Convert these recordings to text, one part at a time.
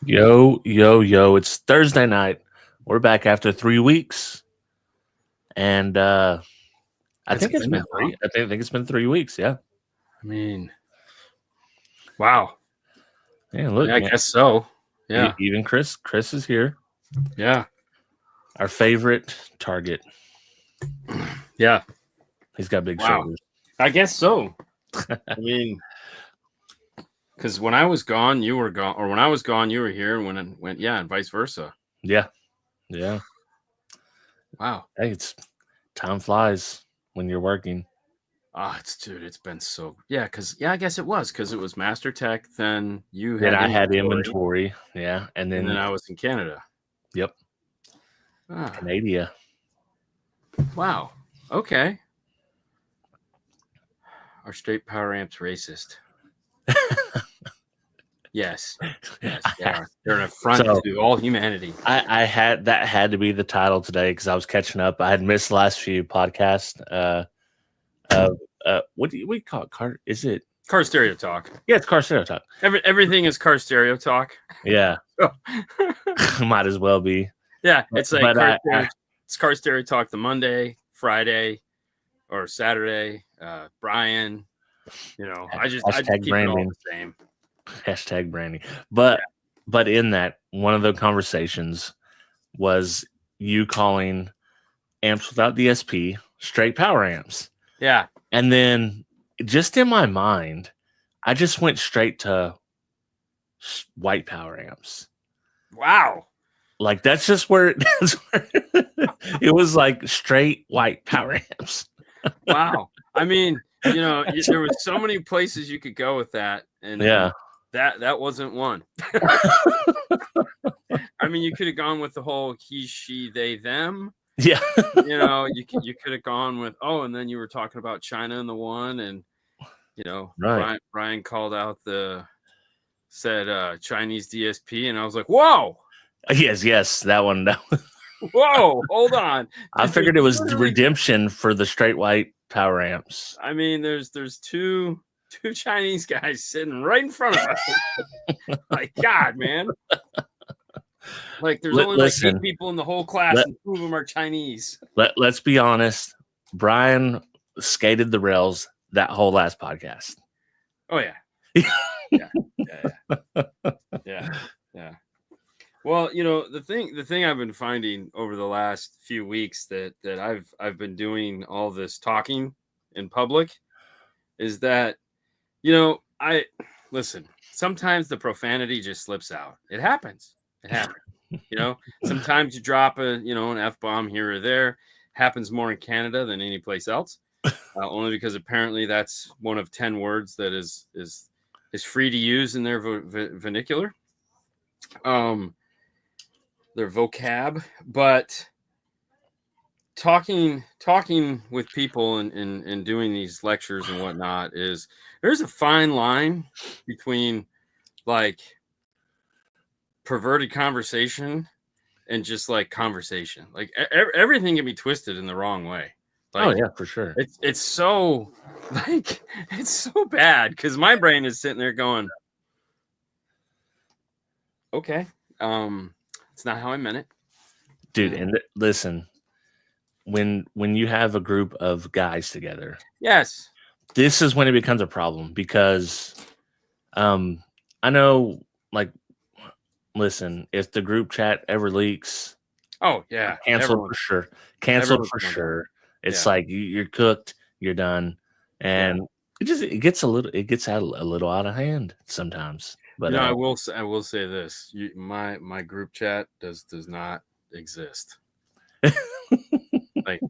Yo, yo, yo. It's Thursday night. We're back after 3 weeks. And I think it's been 3. I think it's been 3 weeks, yeah. I mean, wow. Yeah, look. I guess so. Yeah. Even Chris is here. Yeah. Our favorite target. Yeah. He's got big shoulders. I guess so. I mean, because when I was gone, you were gone, or when I was gone, you were here, and and vice versa. Yeah. Yeah. Wow. Hey, time flies when you're working. It's been so I guess it was because it was Master Tech. Then you had then I had inventory, yeah, and then I was in Canada. Yep. Canada. Wow. Okay. Our straight power amps racist. Yes, they are. They're an affront to all humanity. I had to be the title today because I was catching up. I had missed the last few podcasts. What do we call it? Is it car stereo talk? Yeah, it's car stereo talk. Everything is car stereo talk. Yeah, might as well be. Yeah, it's like it's car stereo talk the Monday, Friday, or Saturday. Brian, I just keep it all the same. Hashtag branding. But in that, one of the conversations was you calling amps without DSP straight power amps. Yeah. And then just in my mind, I just went straight to white power amps. Wow. Like that's just where it was, like straight white power amps. Wow. I mean, there was so many places you could go with that. And yeah. That wasn't one. I mean, you could have gone with the whole he, she, they, them. Yeah. You could have gone with, and then you were talking about China and the one, and right. Brian called out said Chinese DSP, and I was like, whoa. Yes, that one. Whoa, hold on. I figured it was redemption for the straight white power amps. I mean, there's two Chinese guys sitting right in front of us. Like, God, man. Like, there's only like 8 people in the whole class, and 2 of them are Chinese. Let's be honest. Brian skated the rails that whole last podcast. Oh, yeah. Yeah. Well, the thing I've been finding over the last few weeks that I've been doing all this talking in public is that sometimes the profanity just slips out. It happens. Sometimes you drop an F-bomb here or there. Happens more in Canada than any place else. Only because apparently that's one of 10 words that is free to use in their vernacular. Their vocab, but talking with people and doing these lectures and whatnot there's a fine line between like perverted conversation and just like conversation. Like everything can be twisted in the wrong way. Like, oh yeah, for sure. It's so like it's so bad because my brain is sitting there going, okay, it's not how I meant it, dude. And listen, when you have a group of guys together, yes, this is when it becomes a problem because I know, like, listen, if the group chat ever leaks, canceled for sure. Canceled for sure. It's like you're cooked, you're done, and it gets out a little out of hand sometimes. But I will say this: my group chat does not exist. Like,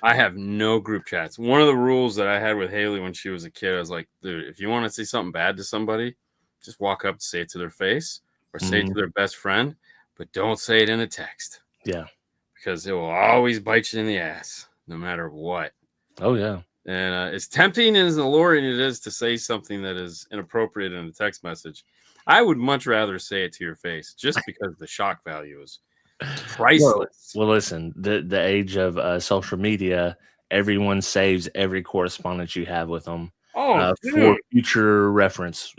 I have no group chats. One of the rules that I had with Haley when she was a kid, I was like, dude, if you want to say something bad to somebody, just walk up and say it to their face or say it to their best friend, but don't say it in a text. Yeah. Because it will always bite you in the ass, no matter what. Oh, yeah. And as tempting and as alluring it is to say something that is inappropriate in a text message, I would much rather say it to your face just because the shock value is priceless. Well, listen, the age of social media, everyone saves every correspondence you have with them for future reference.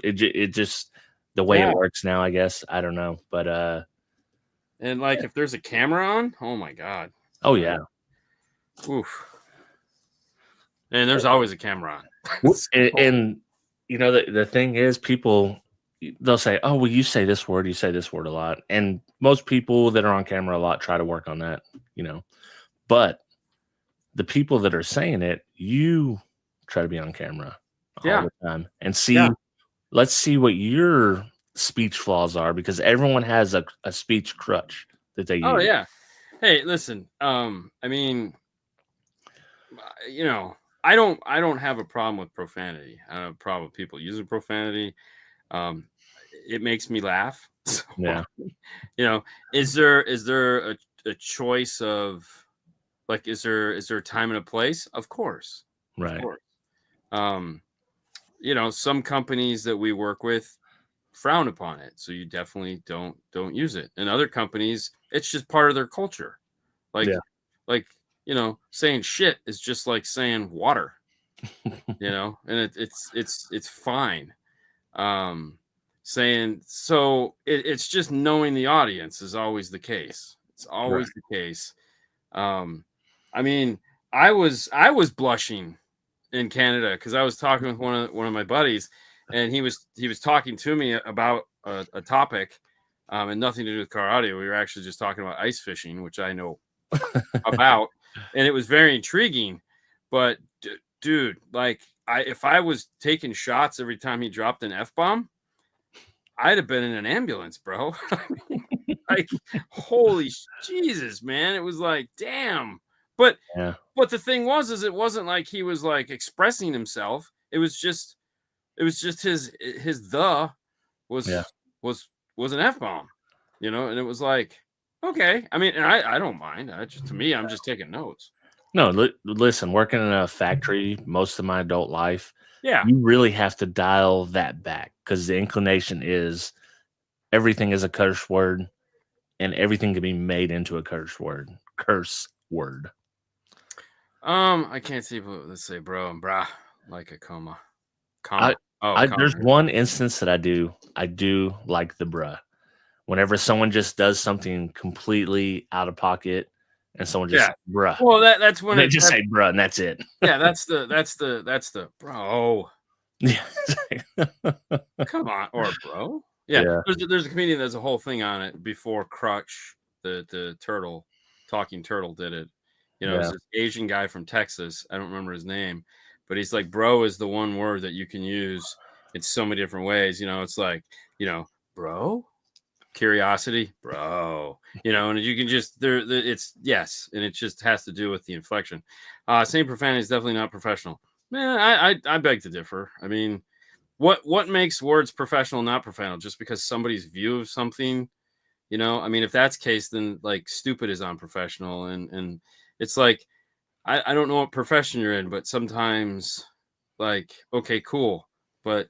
the way it works now, I guess. I don't know, but and like if there's a camera on, oh my god. Oh yeah. Oof. And there's always a camera on. and you know the thing is, people, they'll say, "Oh, well, you say this word a lot," and most people that are on camera a lot try to work on that, you know. But the people that are saying it, you try to be on camera all the time and see. Let's see what your speech flaws are, because everyone has a speech crutch that they use. Oh yeah. Hey, listen. I mean, you know, I don't have a problem with profanity. I don't have a problem with people using profanity. It makes me laugh. So, yeah. You know, is there a choice of, like, is there a time and a place? Of course. Right. Of course. You know, some companies that we work with frown upon it, so you definitely don't use it. And other companies, it's just part of their culture. Like, you know, saying shit is just like saying water. You know, and it's fine. Saying so it's just knowing the audience is always the case. It's always the case. I mean, I was blushing in Canada because I was talking with one of my buddies, and he was talking to me about a topic, and nothing to do with car audio. We were actually just talking about ice fishing, which I know about, and it was very intriguing. But dude, like, if I was taking shots every time he dropped an F-bomb, I'd have been in an ambulance, bro. Like, holy Jesus, man. It was like, damn. But the thing was, is it wasn't like he was like expressing himself. It was just his the was an F-bomb, you know, and it was like, okay. I mean, and I don't mind. To me, I'm just taking notes. No, listen, working in a factory most of my adult life, you really have to dial that back, because the inclination is everything is a curse word, and everything can be made into a curse word. I can't see. Let's say bro and brah, like a comma. There's one instance that I do like the bruh. Whenever someone just does something completely out of pocket, and someone just bruh. Well, that's when they just say bruh, and that's it. Yeah, that's the bro. Yeah. Come on, or bro. Yeah. There's a comedian. There's a whole thing on it before Crutch, the turtle, talking turtle, did it. You know, it's this Asian guy from Texas. I don't remember his name, but he's like, bro is the one word that you can use in so many different ways. You know, it's like, you know, bro, curiosity, bro, you know, and you can just it's yes, and it just has to do with the inflection. Saying profanity is definitely not professional. Man, I beg to differ. I mean, what makes words professional, not professional? Just because somebody's view of something, you know? I mean, if that's the case, then like stupid is unprofessional, and it's like, I don't know what profession you're in, but sometimes, like, okay, cool, but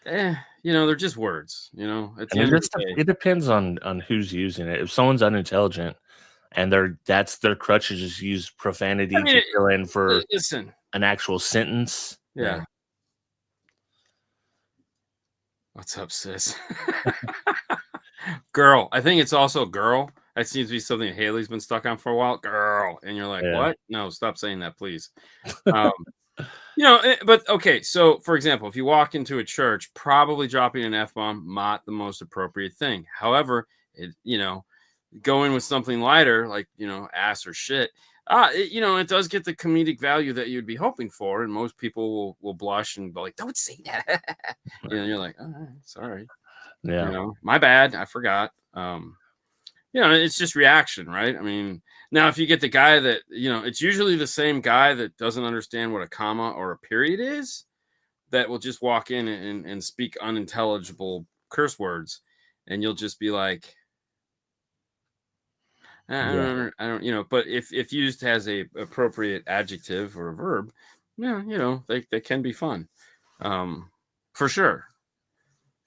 you know, they're just words, you know. It depends on who's using it. If someone's unintelligent and that's their crutch, is just use profanity to fill in for an actual sentence. Yeah. What's up, sis? Girl. I think it's also girl. That seems to be something Haley's been stuck on for a while. Girl. And you're like, what? No, stop saying that, please. You know, but okay. So, for example, if you walk into a church, probably dropping an F-bomb, not the most appropriate thing. However, you know, going with something lighter, like, you know, ass or shit, you know, it does get the comedic value that you'd be hoping for. And most people will blush and be like, don't say that. You know, you're like, all right, sorry. Yeah. You know, my bad. I forgot. You know, it's just reaction, right? I mean, now if you get the guy that, you know, it's usually the same guy that doesn't understand what a comma or a period is, that will just walk in and speak unintelligible curse words, and you'll just be like, I don't, you know. But if used as a appropriate adjective or a verb, yeah, you know, they can be fun, for sure.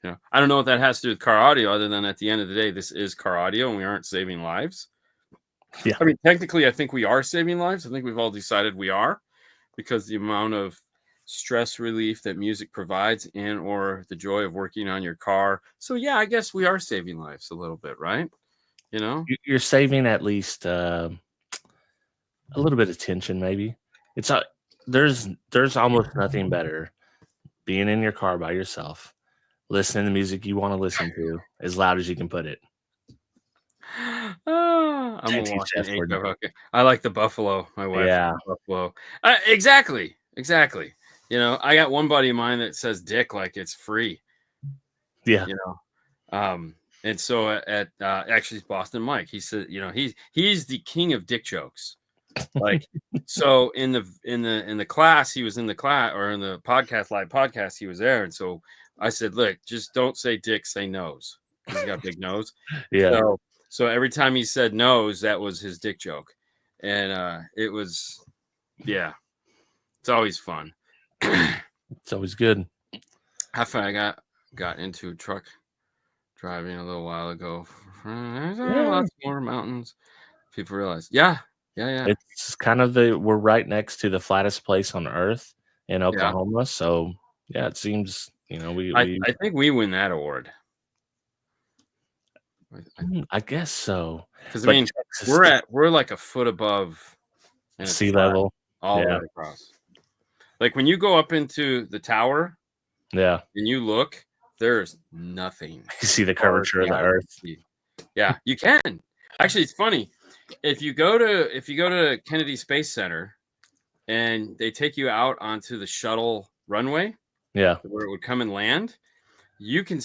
You know, I don't know what that has to do with car audio, other than at the end of the day, this is car audio and we aren't saving lives. Yeah. I mean, technically, I think we are saving lives. I think we've all decided we are, because the amount of stress relief that music provides, and or the joy of working on your car. So yeah, I guess we are saving lives a little bit, right? You know, you're saving at least a little bit of tension. Maybe it's there's almost nothing better being in your car by yourself, listening to music you want to listen to as loud as you can put it. I'm a walking age. Okay. I like the buffalo. My wife, yeah, buffalo. Exactly. You know, I got one buddy of mine that says "dick" like it's free. Yeah. You know, and so at actually it's Boston Mike. He said, you know, he's the king of dick jokes. Like, so in the class, he was in the class, or in the podcast, live podcast, he was there, and so I said, look, just don't say dick, say nose, because he got a big nose. Yeah. So every time he said nose, that was his dick joke, and it was, yeah, it's always fun. It's always good. How far I got into truck driving a little while ago. There's lots more mountains. People realize, yeah. It's kind of we're right next to the flattest place on earth in Oklahoma. Yeah. So yeah, it seems, you know, I think we win that award. I guess so. Because I mean, we're like a foot above sea level all the way across. Like when you go up into the tower, and you look, there's nothing. You see the curvature of the earth. Yeah, you can. Actually, it's funny. If you go to Kennedy Space Center and they take you out onto the shuttle runway, where it would come and land, you can,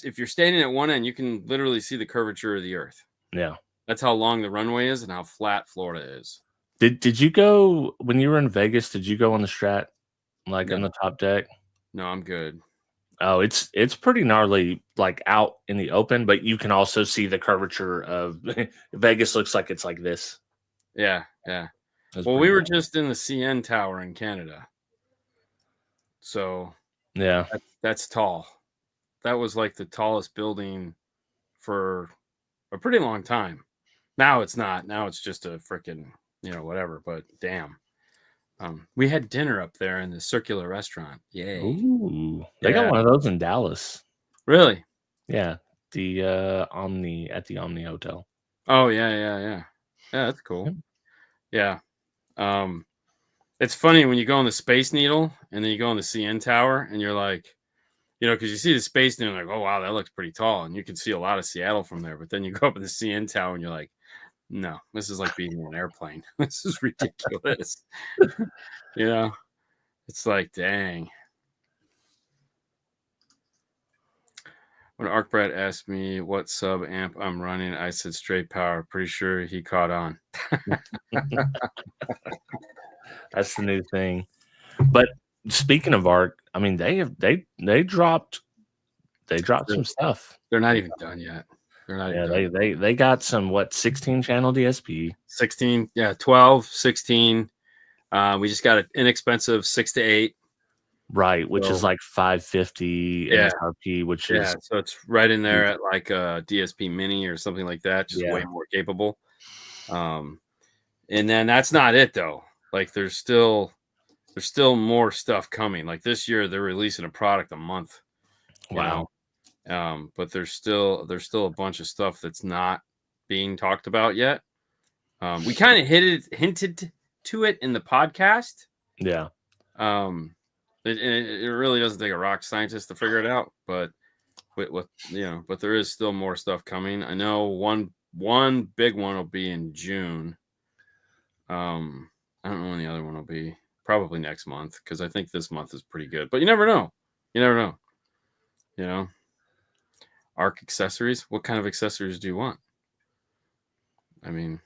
if you're standing at one end, you can literally see the curvature of the earth. Yeah. That's how long the runway is and how flat Florida is. Did you go when you were in Vegas? Did you go on the Strat, like on the top deck? No, I'm good. Oh, it's pretty gnarly, like out in the open, but you can also see the curvature of Vegas. Looks like it's like this. Yeah. Well, we were just in the CN Tower in Canada, so yeah, that's tall. That was like the tallest building for a pretty long time. Now it's not. Now it's just a freaking, you know, whatever. But damn. We had dinner up there in the circular restaurant. Yay. Ooh, they got one of those in Dallas. Really? Yeah. The Omni at the Omni Hotel. Oh, yeah. Yeah, that's cool. Yeah. It's funny when you go on the Space Needle and then you go on the CN Tower and you're like, you know, because you see the Space Needle, like, oh, wow, that looks pretty tall. And you can see a lot of Seattle from there. But then you go up in the CN Tower and you're like, no, this is like being in an airplane. This is ridiculous. You know, it's like, dang. When ArcBrad asked me what sub amp I'm running, I said straight power. Pretty sure he caught on. That's the new thing. But speaking of Arc, I mean, they dropped some stuff. They're not even done yet. They're not even done. They got some 16 channel DSP. 16, 12, 16. We just got an inexpensive 6 to 8. Right, which is like $550 MSRP, which is so it's right in there at like a DSP Mini or something like that, just way more capable. And then that's not it though. Like there's still more stuff coming. Like this year they're releasing a product a month. Wow. But there's still a bunch of stuff that's not being talked about yet. We kind of hinted to it in the podcast. Yeah. It really doesn't take a rock scientist to figure it out, but but there is still more stuff coming. I know one big one will be in June. I don't know when the other one will be. Probably next month, because I think this month is pretty good. But you never know. You know, Arc accessories. What kind of accessories do you want? I mean,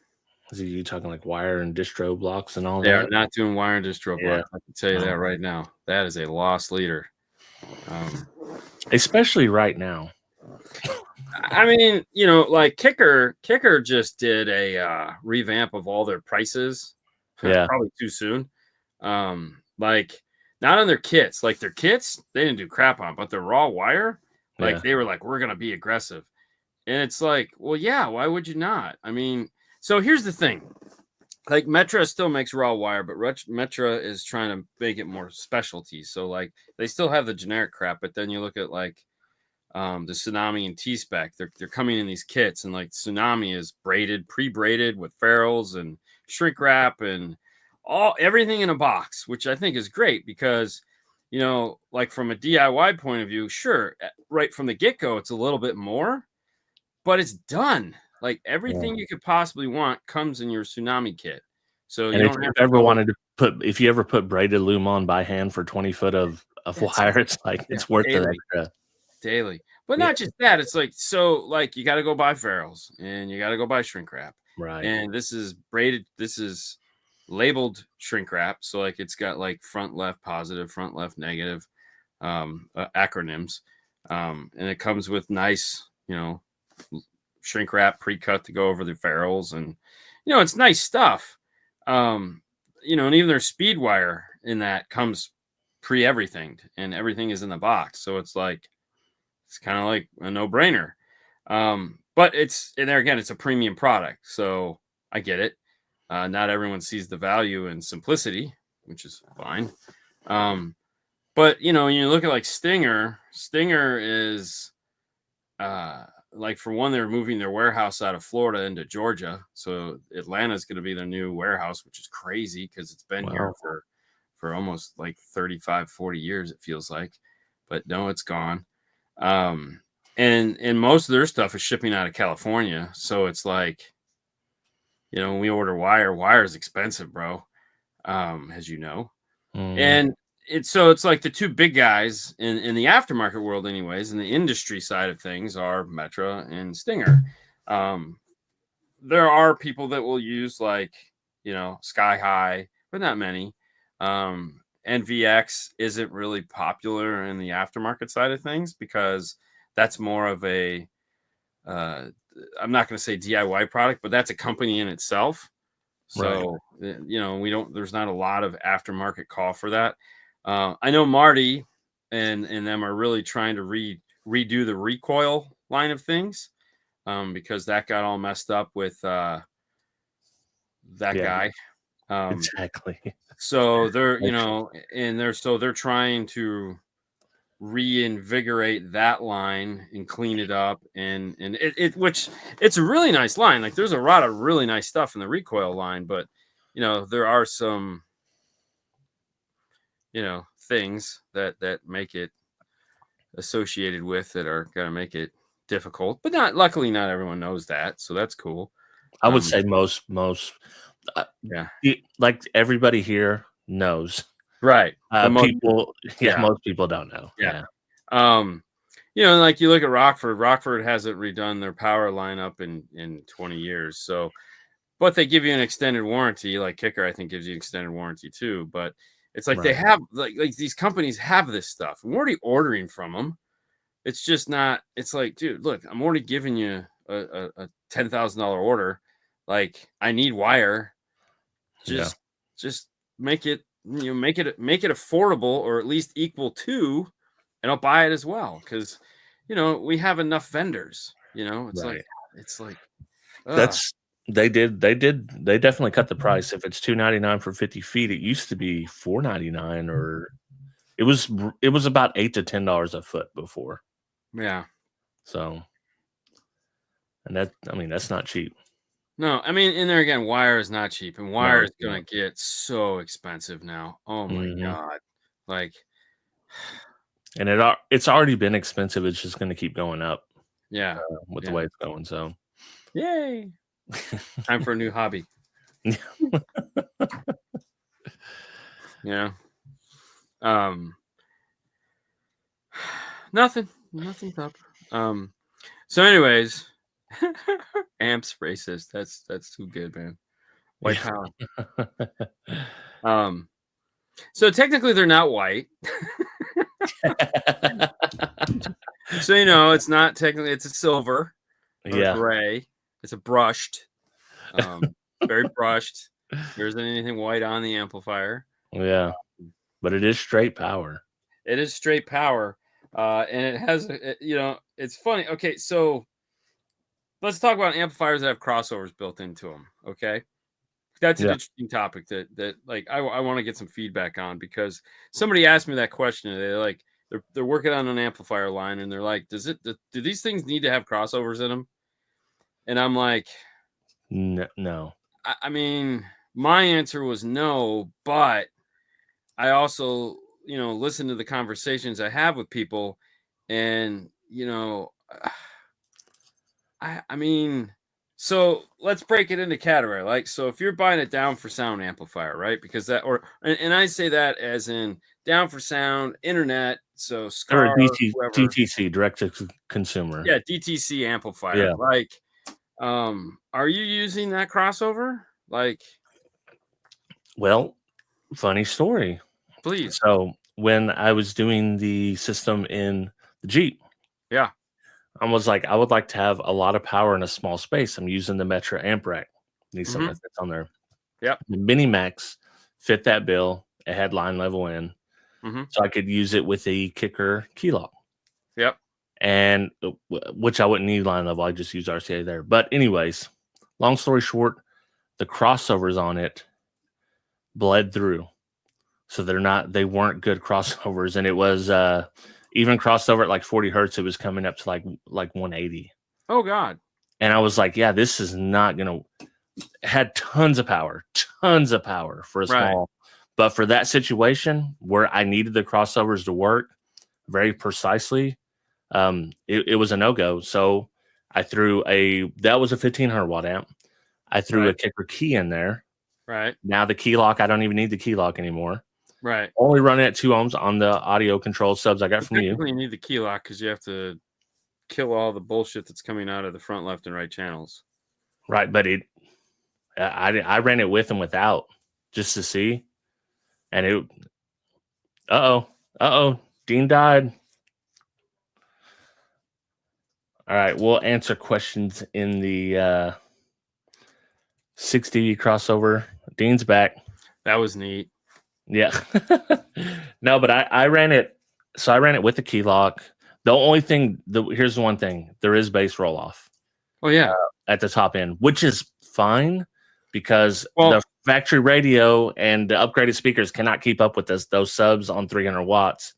is you talking like wire and distro blocks and all that? They are not doing wire and distro blocks. I can tell you that right now. That is a lost leader. Especially right now. I mean, you know, like Kicker just did a revamp of all their prices. Yeah. Probably too soon. Like not on their kits. Like their kits, they didn't do crap on, but their raw wire, like they were like, we're gonna be aggressive. And it's like, well, yeah, why would you not? I mean, so here's the thing. like Metra still makes raw wire, but Metra is trying to make it more specialty. So like they still have the generic crap, but then you look at like the Tsunami and T-Spec, they're coming in these kits, and like Tsunami is braided, pre-braided with ferrules and shrink wrap and everything in a box, which I think is great because, you know, like from a DIY point of view, sure, right from the get-go, it's a little bit more, but it's done. Like everything you could possibly want comes in your Tsunami kit. So and if you ever wanted to if you ever put braided loom on by hand for 20 foot of wire, it's like it's worth it extra. Daily. But not just that, it's like, so like you got to go buy ferrules and you got to go buy shrink wrap. Right. And this is braided, this is labeled shrink wrap. So like it's got like front left positive, front left negative acronyms. And it comes with nice, you know, shrink wrap pre-cut to go over the ferrules, and you know, it's nice stuff. You know, and even their speed wire in that comes pre-everything, and everything is in the box. So it's like, it's kind of like a no-brainer. But it's, and there again, it's a premium product, so I get it. Not everyone sees the value in simplicity, which is fine. But you know, when you look at like Stinger is like, for one, they're moving their warehouse out of Florida into Georgia, so Atlanta is going to be their new warehouse, which is crazy because it's been here for almost like 35, 40 years, it feels like. But no, it's gone. And most of their stuff is shipping out of California, so it's like, you know, when we order wire is expensive, bro, as you know. And it's like the two big guys in the aftermarket world anyways, in the industry side of things, are Metra and Stinger. There are people that will use like, you know, Sky High, but not many. NVX isn't really popular in the aftermarket side of things because that's more of a I'm not going to say DIY product, but that's a company in itself. So, you know, there's not a lot of aftermarket call for that. I know Marty and them are really trying to redo the recoil line of things, because that got all messed up with that guy. Exactly. So they're, you know, and they're trying to reinvigorate that line and clean it up, and which it's a really nice line. Like there's a lot of really nice stuff in the recoil line, but you know, there are some, you know, things that make it associated with that are going to make it difficult, but luckily not everyone knows that, so that's cool. I would say most like everybody here knows, right? People, most people don't know. You know, like you look at Rockford hasn't redone their power lineup in 20 years, so, but they give you an extended warranty. Like Kicker, I think, gives you an extended warranty too, but it's like they have like these companies have this stuff. I'm already ordering from them. It's just not, it's like, dude, look, I'm already giving you a $10,000 order. Like, I need wire. Just make it, you know, make it affordable, or at least equal to, and I'll buy it as well. Cause you know, we have enough vendors, you know, it's like, they definitely cut the price. If it's $299 for 50 feet, it used to be $499, or it was about $8 to $10 a foot before. Yeah. So, and that, I mean, that's not cheap. No, I mean, in there again, wire is not cheap, and wire is going to get so expensive now. Oh my God. Like, and it's already been expensive. It's just going to keep going up. Yeah. With the way it's going. So, yay. Time for a new hobby. Yeah. Nothing's up. So anyways, amps racist. That's too good, man. White power. So technically they're not white. So, you know, it's not technically, it's a silver or gray. It's a brushed, very brushed. There isn't anything white on the amplifier. Yeah, but it is straight power. It is straight power, and it has, you know, it's funny. Okay, so let's talk about amplifiers that have crossovers built into them. Okay, That's an interesting topic that like I want to get some feedback on, because somebody asked me that question. And they're working on an amplifier line, and they're like, do these things need to have crossovers in them? And I'm like, no. I mean, my answer was no, but I also, listen to the conversations I have with people, and I mean, so let's break it into category. Like, so if you're buying it down for sound amplifier, right? Because and I say that as in down for sound, internet, so Scar, or DTC, direct to consumer. Yeah, DTC amplifier. Yeah. Like, are you using that crossover? Like, well, funny story. Please. So when I was doing the system in the Jeep, yeah, I was like, I would like to have a lot of power in a small space. I'm using the Metro amp rack. Need something that's on there. Yep. The Mini Max fit that bill. It had line level in, so I could use it with a kicker key lock. Yep. And which I wouldn't need line level. I just use RCA there. But anyways, long story short, the crossovers on it bled through. So they weren't good crossovers. And it was even crossover at like 40 hertz, it was coming up to like 180. Oh God. And I was like, yeah, this is not gonna had tons of power for a small, but for that situation where I needed the crossovers to work very precisely, it was a no-go. So I threw that was a 1500 watt amp. I threw a kicker key in there. Right. Now the key lock, I don't even need the key lock anymore. Right. Only running at 2 ohms on the audio control subs I got from you. You need the key lock because you have to kill all the bullshit that's coming out of the front, left, and right channels. Right, but I ran it with and without just to see, and it. Dean died. All right, we'll answer questions in the 6 dB crossover. Dean's back. That was neat. Yeah. No, but I ran it. So I ran it with the key lock. The only thing, here's the one thing. There is bass roll off. Oh, yeah. At the top end, which is fine because the factory radio and the upgraded speakers cannot keep up with those subs on 300 watts.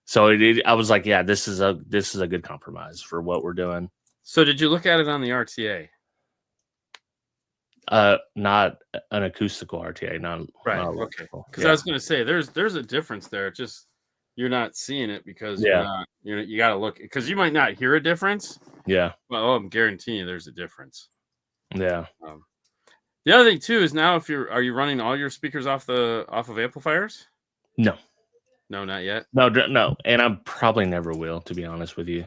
So I was like, yeah, this is a good compromise for what we're doing. So did you look at it on the RTA? Not an acoustical RTA, not okay. Because I was going to say there's a difference there. Just you're not seeing it because you got to look, because you might not hear a difference. Yeah. Well, I'm guaranteeing you there's a difference. Yeah. The other thing too is now are you running all your speakers off of amplifiers? No, not yet. No, and I probably never will, to be honest with you.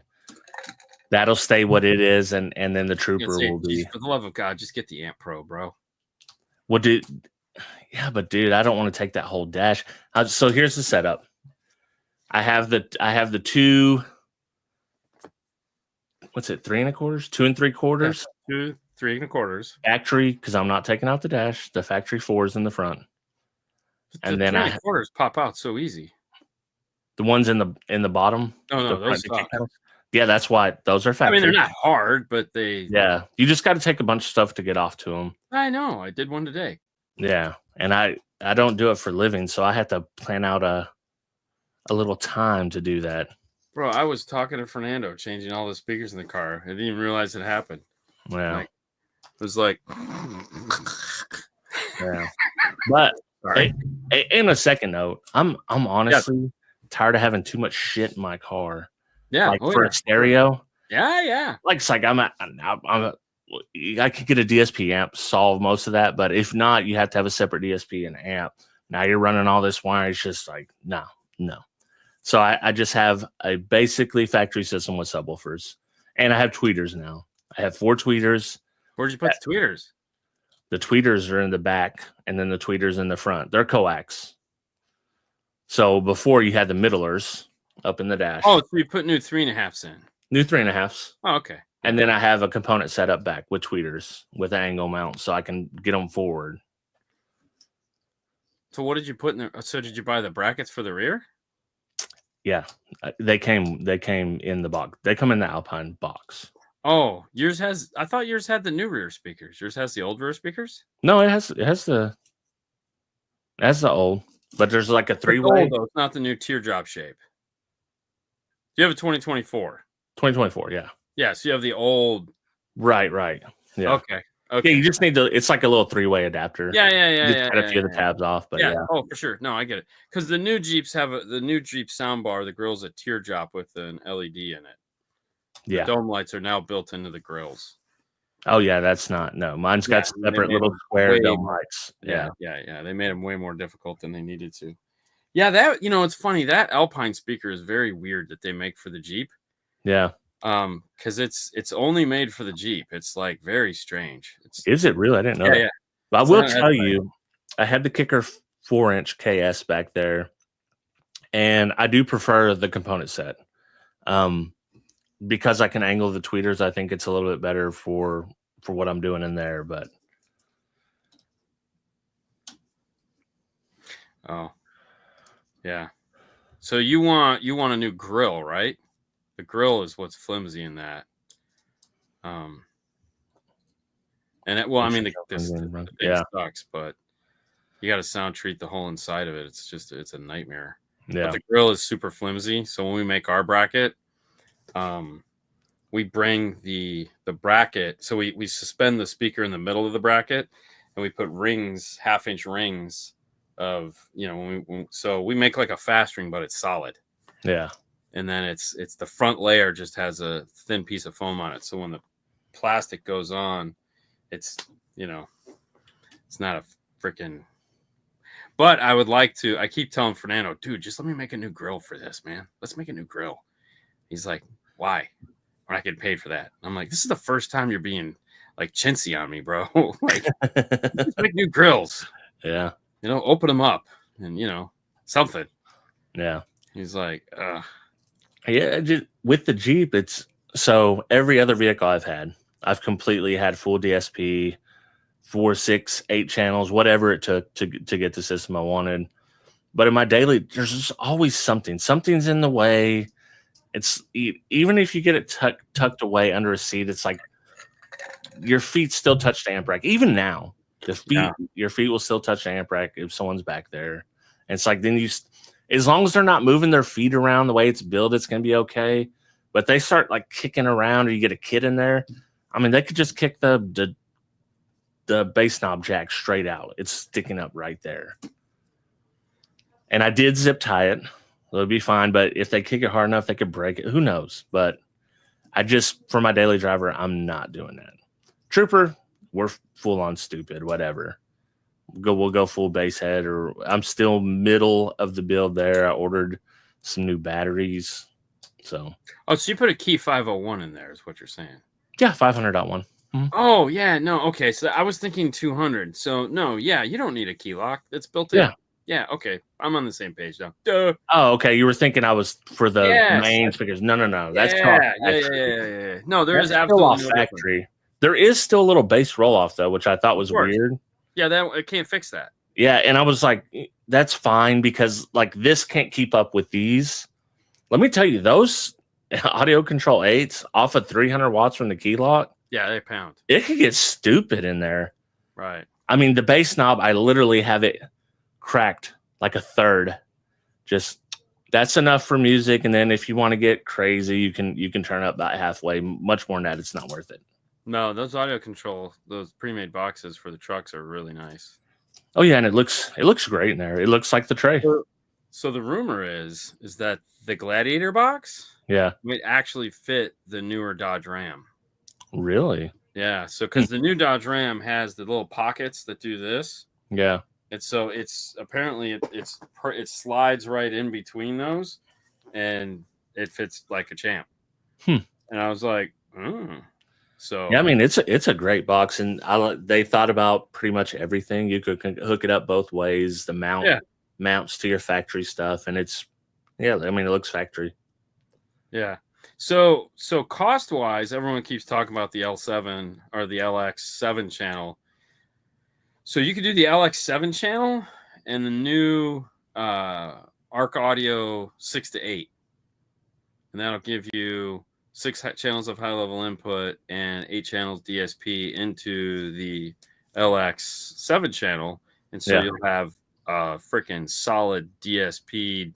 That'll stay what it is, and then the Trooper will be. For the love of God, just get the Amp Pro, bro. Well, dude, I don't want to take that whole dash. So here's the setup. I have the two. What's it? 3 1/4, 2 3/4. 2 3 1/4. Factory, because I'm not taking out the dash. The factory 4s in the front, and then 3 1/4 pop out so easy. The ones in the bottom. No, those suck. Yeah, that's why those are factory. I mean, they're not hard, but they. Yeah, you just got to take a bunch of stuff to get off to them. I know. I did one today. Yeah, and I don't do it for a living, so I have to plan out a little time to do that. Bro, I was talking to Fernando, changing all the speakers in the car. I didn't even realize it happened. Yeah, it was like. Yeah, but in a second note, I'm honestly tired of having too much shit in my car. Yeah, like for a stereo. Yeah. Like it's like I could get a DSP amp, solve most of that, but if not, you have to have a separate DSP and amp. Now you're running all this wire. It's just like no. So I just have a basically factory system with subwoofers, and I have tweeters now. I have 4 tweeters. Where'd you put the tweeters? The tweeters are in the back, and then the tweeters in the front. They're coax. So before you had the middlers up in the dash. Oh, so you put new 3.5s in. New 3.5s. Oh, okay. And then I have a component set up back with tweeters with an angle mount, so I can get them forward. So what did you put in there? So did you buy the brackets for the rear? Yeah, they came in the box. They come in the Alpine box. Oh, yours has. I thought yours had the new rear speakers. Yours has the old rear speakers. No, it has the old, but there's like a three-way. Though. It's not the new teardrop shape. You have a 2024. 2024, yeah. Yeah, so you have the old. Right. Yeah. Okay. Yeah, you just need to. It's like a little three-way adapter. Yeah. You just cut a few of the tabs off, but yeah. Oh, for sure. No, I get it. Because the new Jeeps have the new Jeep soundbar. The grill's a teardrop with an LED in it. The dome lights are now built into the grills. Oh yeah, that's not mine's got separate little square dome lights. Yeah. They made them way more difficult than they needed to. Yeah, that it's funny, that Alpine speaker is very weird that they make for the Jeep. Yeah. Because it's only made for the Jeep. It's like very strange. Is it really? I didn't know that. Yeah. But I will tell you, I had the Kicker 4-inch KS back there, and I do prefer the component set. Because I can angle the tweeters, I think it's a little bit better for what I'm doing in there. But yeah. So you want a new grill, right? The grill is what's flimsy in that. And it, well, I mean, the thing sucks, but you got to sound treat the whole inside of it. It's a nightmare. Yeah. But the grill is super flimsy. So when we make our bracket, we bring the bracket. So we suspend the speaker in the middle of the bracket, and we put rings, 1/2-inch rings of, so we make like a fast ring, but it's solid. Yeah. And then it's the front layer just has a thin piece of foam on it. So when the plastic goes on, it's not a freaking. But I would like to. I keep telling Fernando, dude, just let me make a new grill for this, man. Let's make a new grill. He's like, why? We're not getting paid for that. I'm like, this is the first time you're being like chintzy on me, bro. Like, let's make new grills. Yeah. Open them up and something. Yeah. He's like, yeah, just with the Jeep, it's so every other vehicle I've completely had full DSP, 4, 6, 8 channels, whatever it took to get the system I wanted. But in my daily, there's just always something's in the way. It's even if you get it tucked away under a seat, it's like your feet still touch the amp rack. Even now, your feet will still touch the amp rack if someone's back there. And it's like then as long as they're not moving their feet around the way it's built, it's gonna be okay. But they start like kicking around, or you get a kid in there. I mean, they could just kick the bass knob jack straight out. It's sticking up right there. And I did zip tie it. It'll be fine. But if they kick it hard enough, they could break it. Who knows? But for my daily driver, I'm not doing that. Trooper, we're full on stupid, whatever. We'll go full base head, or I'm still middle of the build there. I ordered some new batteries. So you put a key 501 in there is what you're saying. Yeah, 500.1. Mm-hmm. Oh, yeah, no, okay. So I was thinking 200. So no, yeah, you don't need a key lock. It's built in. Yeah. Yeah, okay. I'm on the same page now. Duh. Oh, okay. You were thinking I was for the main speakers. No. That's yeah. No, there is absolutely no factory. There is still a little bass roll off though, which I thought was weird. Yeah, it can't fix that. Yeah, and I was like, that's fine because like this can't keep up with these. Let me tell you, those audio control 8s off of 300 watts from the key lock. Yeah, they pound. It could get stupid in there. Right. I mean, the bass knob, I literally have it cracked like a third. Just that's enough for music. And then if you want to get crazy, you can turn up about halfway. Much more than that, it's not worth it. No, those audio control, those pre-made boxes for the trucks are really nice. Oh yeah, and it looks great in there. It looks like the tray. So the rumor is that the Gladiator box, might actually fit the newer Dodge Ram. Really? Yeah. So because the new Dodge Ram has the little pockets that do this. Yeah. And so it's apparently it slides right in between those, and it fits like a champ. And I was like, So yeah, I mean it's a great box, and they thought about pretty much everything. You could hook it up both ways. The mounts to your factory stuff, and I mean it looks factory. Yeah. So cost wise, everyone keeps talking about the L7 or the LX7 channel. So you could do the LX7 channel and the new Arc Audio 6 to 8, and that'll give you 6 channels of high-level input and 8 channels DSP into the LX 7-channel, and so you'll have a freaking solid DSP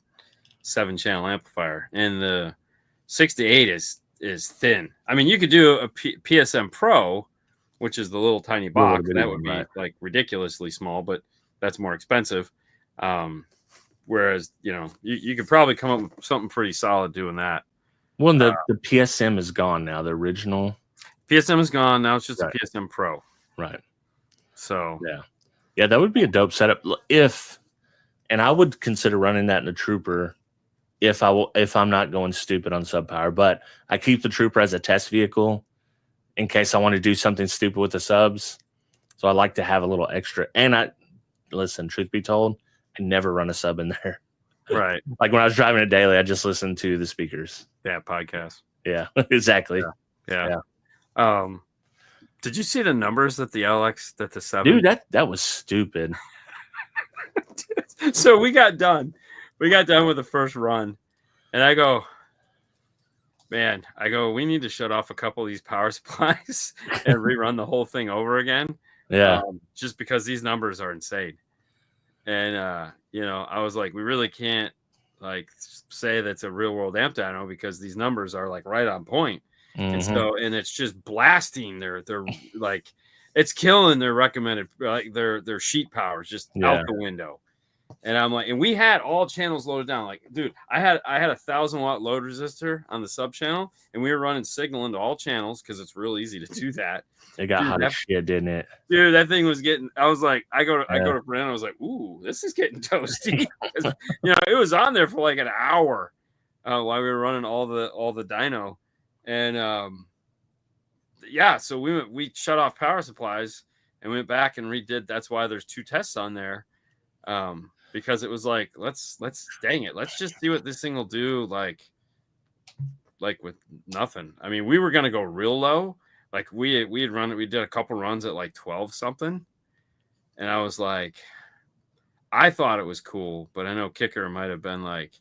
7-channel amplifier. And the 6-8 is thin. I mean, you could do a PSM Pro, which is the little tiny box. That would be like ridiculously small, but that's more expensive. Whereas, you could probably come up with something pretty solid doing that. Well, the PSM is gone now. The original PSM is gone. Now it's just a PSM Pro. Right. So yeah, that would be a dope setup. And I would consider running that in a Trooper if I'm not going stupid on sub power. But I keep the Trooper as a test vehicle in case I want to do something stupid with the subs. So I like to have a little extra. And listen, truth be told, I never run a sub in there. Right. Like when I was driving it daily, I just listened to the speakers. Yeah, podcast. Yeah, exactly. Yeah. Did you see the numbers that the 7? Dude, that was stupid. So we got done. We got done with the first run. And I go, we need to shut off a couple of these power supplies and rerun the whole thing over again. Yeah. Just because these numbers are insane. And, I was like, we really can't say that's a real world amp dyno because these numbers are like right on point. Mm-hmm. And it's just blasting they're like, it's killing their recommended, like their sheet powers just out the window. And I'm like, and we had all channels loaded down. Like, dude, I had a 1,000-watt load resistor on the sub channel, and we were running signal into all channels because it's real easy to do that. It got hot as shit, didn't it? Dude, that thing was getting. I was like, I go to Brent. I was like, ooh, this is getting toasty. It was on there for like an hour while we were running all the dyno, and so we shut off power supplies and went back and redid. That's why there's 2 tests on there. Because it was like, let's dang it, let's just see what this thing will do, like with nothing. I mean, we were gonna go real low, like we had run it. We did a couple runs at like 12 something, and I was like, I thought it was cool, but I know Kicker might have been like,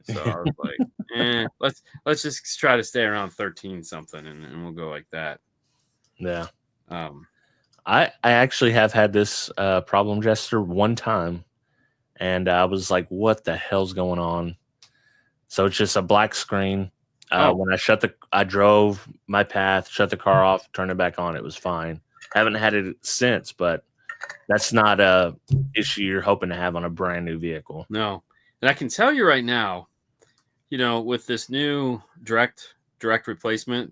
so I was like, let's just try to stay around 13 something, and we'll go like that. Yeah. I actually have had this problem, Jester, one time, and I was like, what the hell's going on? So it's just a black screen. When I drove my path, shut the car off, turned it back on, it was fine. Haven't had it since, but that's not a issue you're hoping to have on a brand new vehicle. No. And I can tell you right now, with this new direct replacement,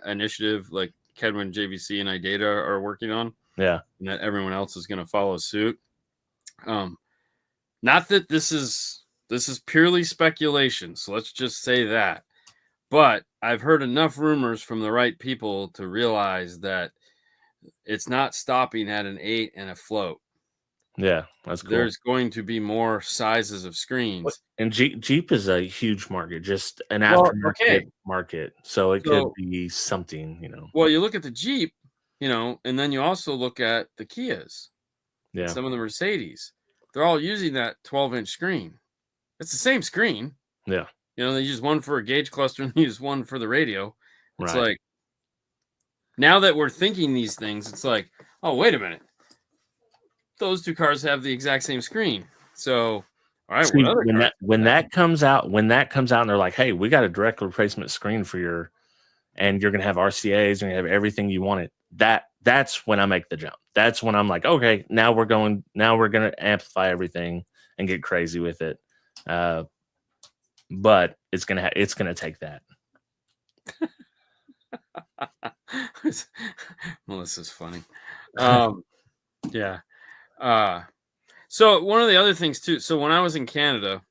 initiative like Kedwin, JVC, and iData are working on. Yeah. And that everyone else is going to follow suit. Not that this is purely speculation, so let's just say that. But I've heard enough rumors from the right people to realize that it's not stopping at an 8 and a float. Yeah, that's cool. There's going to be more sizes of screens. And Jeep is a huge market, just an aftermarket market. So it could be something, Well, you look at the Jeep, and then you also look at the Kias. Yeah. Some of the Mercedes. They're all using that 12-inch screen. It's the same screen. Yeah. They use one for a gauge cluster and they use one for the radio. It's like, now that we're thinking these things, it's like, oh, wait a minute. Those 2 cars have the exact same screen. So, all right. See, when that comes out, and they're like, hey, we got a direct replacement screen for and you're going to have RCAs and you have everything you wanted. That's when I make the jump. That's when I'm like, okay, now we're going to amplify everything and get crazy with it. But it's going to take that. Melissa's funny. Yeah. So one of the other things too, so when I was in Canada,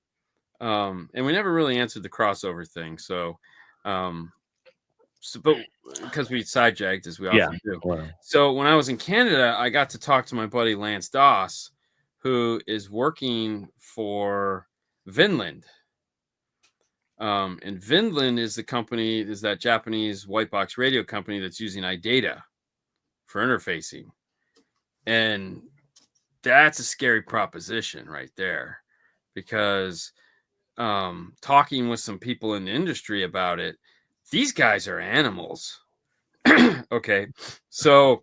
and we never really answered the crossover thing. So, but because we sidejacked as we often do. Wow. So when I was in Canada, I got to talk to my buddy Lance Doss, who is working for Vinland. And Vinland is that Japanese white box radio company that's using iData for interfacing. And that's a scary proposition right there, because talking with some people in the industry about it. These guys are animals. Okay, so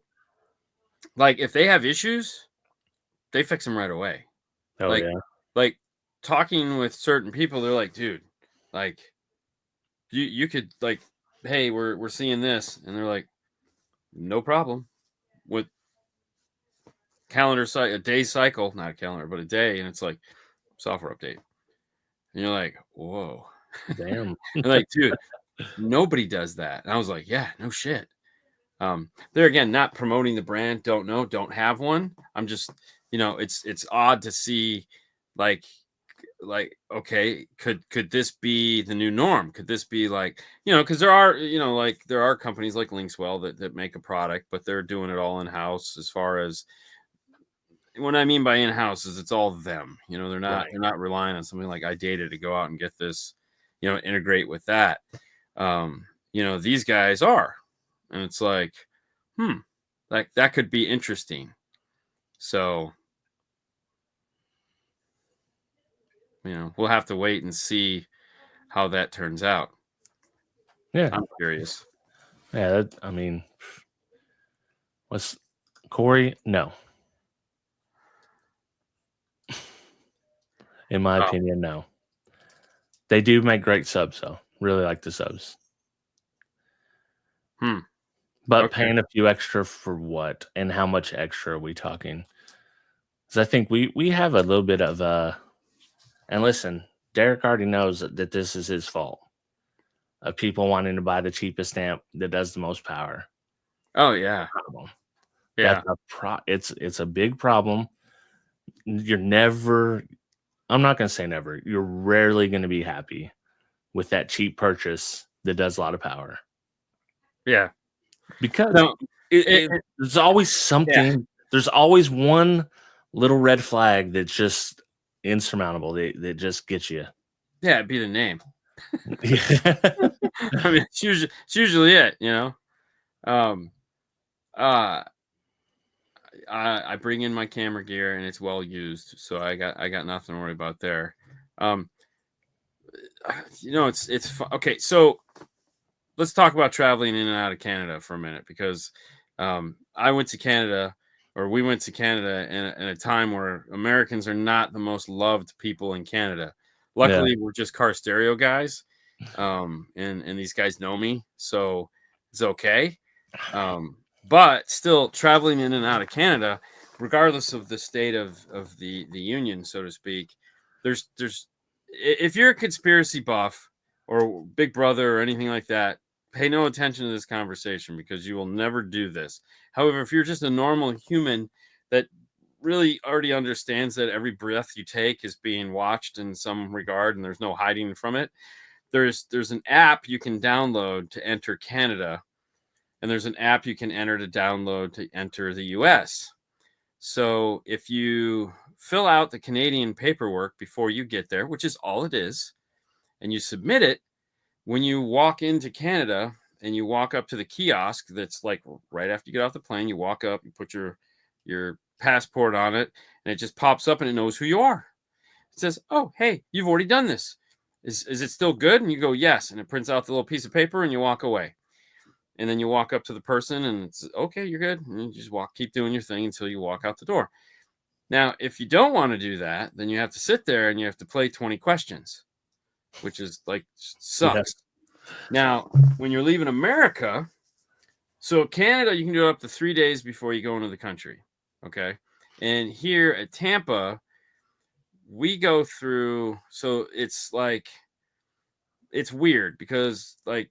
like if they have issues, they fix them right away. Oh like, yeah. Like talking with certain people, they're like, dude, like you could like, hey, we're seeing this, and they're like, no problem. With calendar a day cycle, not a calendar, but a day, and it's like software update. And you're like, whoa. Damn. And like, dude, nobody does that. And I was like, yeah, no shit. There again, not promoting the brand, don't know, don't have one. I'm just, it's odd to see like okay, could this be the new norm? Could this be like, because there are, there are companies like Linkswell that make a product, but they're doing it all in house. As far as what I mean by in house is it's all them. They're not relying on something like iData to go out and get this, integrate with that. These guys are, and it's like, like that could be interesting. So we'll have to wait and see how that turns out. Yeah, I'm curious. Yeah, I mean, what's Corey? No, in my opinion, no. They do make great subs, though. Really like the subs. But okay. Paying a few extra for what, and how much extra are we talking? Because I think we have a little bit of and listen, Derek already knows that this is his fault. Of people wanting to buy the cheapest amp that does the most power. Oh yeah, yeah. It's a big problem. You're never. I'm not going to say never. You're rarely going to be happy with that cheap purchase that does a lot of power. Yeah, because there's always something. Yeah. There's always one little red flag that's just insurmountable. That just gets you. Yeah, it'd be the name. I mean, it's usually it, I bring in my camera gear and it's well used, so I got nothing to worry about there. It's okay. So let's talk about traveling in and out of Canada for a minute, because I went to Canada, or we went to Canada in a time where Americans are not the most loved people in Canada. Luckily, we're just car stereo guys, and these guys know me, so it's okay. But still, traveling in and out of Canada, regardless of the state of the union, so to speak, there's if you're a conspiracy buff or Big Brother or anything like that, pay no attention to this conversation, because you will never do this. However, if you're just a normal human that really already understands that every breath you take is being watched in some regard and there's no hiding from it, there's an app you can download to enter Canada, and there's an app you can enter to download to enter the US. So if you fill out the Canadian paperwork before you get there, which is all it is, and you submit it, when you walk into Canada and you walk up to the kiosk that's like right after you get off the plane, you walk up, you put your passport on it, and it just pops up and it knows who you are. It says, oh, hey, you've already done this. Is it still good? And you go, yes. And it prints out the little piece of paper and you walk away. And then you walk up to the person and it's okay, you're good. And you just keep doing your thing until you walk out the door. Now, if you don't want to do that, then you have to sit there and you have to play 20 questions, which is like sucks. Yeah. Now, when you're leaving America, so Canada, you can do it up to 3 days before you go into the country. Okay. And here at Tampa, we go through, so it's like, it's weird because like,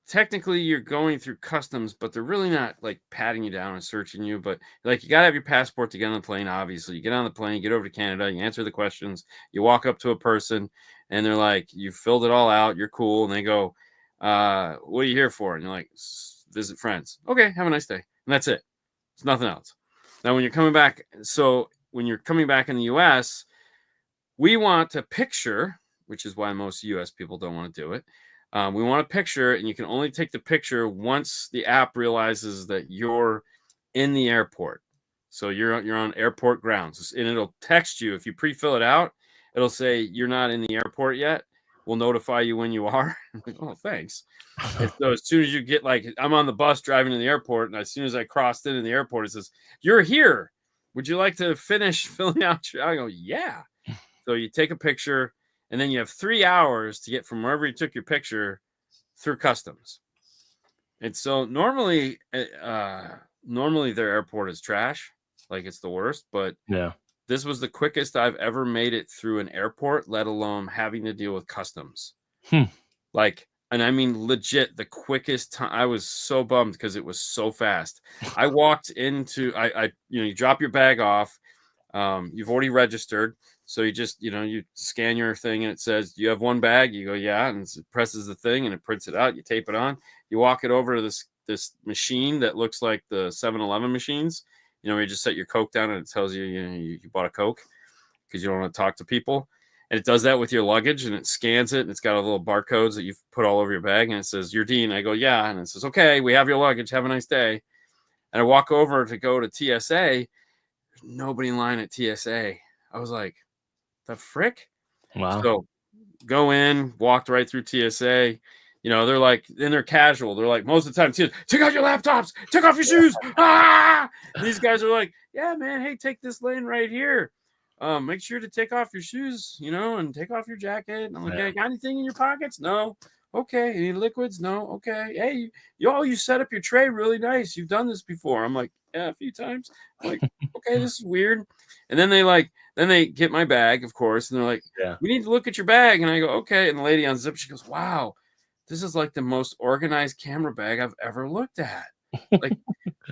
technically you're going through customs, but they're really not like patting you down and searching you. But like, you got to have your passport to get on the plane. Obviously, you get on the plane, you get over to Canada, you answer the questions, you walk up to a person and they're like, you filled it all out, you're cool. And they go, what are you here for? And you're like, visit friends. Okay, have a nice day. And that's it. It's nothing else. Now, when you're coming back, when you're coming back in the US, we want a picture, which is why most US people don't want to do it. We want a picture, and you can only take the picture once the app realizes that you're in the airport. So you're on airport grounds, and it'll text you. If you pre-fill it out, it'll say you're not in the airport yet. We'll notify you when you are. I'm like, oh, thanks. And so as soon as you get, like, I'm on the bus driving to the airport, and as soon as I crossed into the airport, it says, you're here. Would you like to finish filling out your... I go, yeah. So you take a picture, and then you have 3 hours to get from wherever you took your picture through customs. And so normally their airport is trash, like it's the worst, but yeah, this was the quickest I've ever made it through an airport, let alone having to deal with customs. Like, and I mean, legit, the quickest time. I was so bummed because it was so fast. I walked into, you drop your bag off. You've already registered. So you just, you scan your thing and it says, do you have one bag? You go, yeah. And it presses the thing and it prints it out. You tape it on. You walk it over to this machine that looks like the 7-Eleven machines. You just set your Coke down and it tells you, you bought a Coke because you don't want to talk to people. And it does that with your luggage and it scans it. And it's got a little barcodes that you've put all over your bag. And it says, you're Dean. I go, yeah. And it says, okay, we have your luggage. Have a nice day. And I walk over to go to TSA. There's nobody in line at TSA. I was like, the frick? Wow. So go in, walked right through TSA. They're like, and they're casual. They're like, most of the time, take out your laptops, take off your shoes. Ah! And these guys are like, yeah, man, hey, take this lane right here. Make sure to take off your shoes, and take off your jacket. And I'm like, hey, got anything in your pockets? No. Okay. Any liquids? No. Okay. Hey, you set up your tray really nice. You've done this before. I'm like, yeah, a few times. I'm like, okay, this is weird. And then they get my bag, of course, and they're like, we need to look at your bag. And I go, okay. And the lady unzips, she goes, wow, this is like the most organized camera bag I've ever looked at. Like,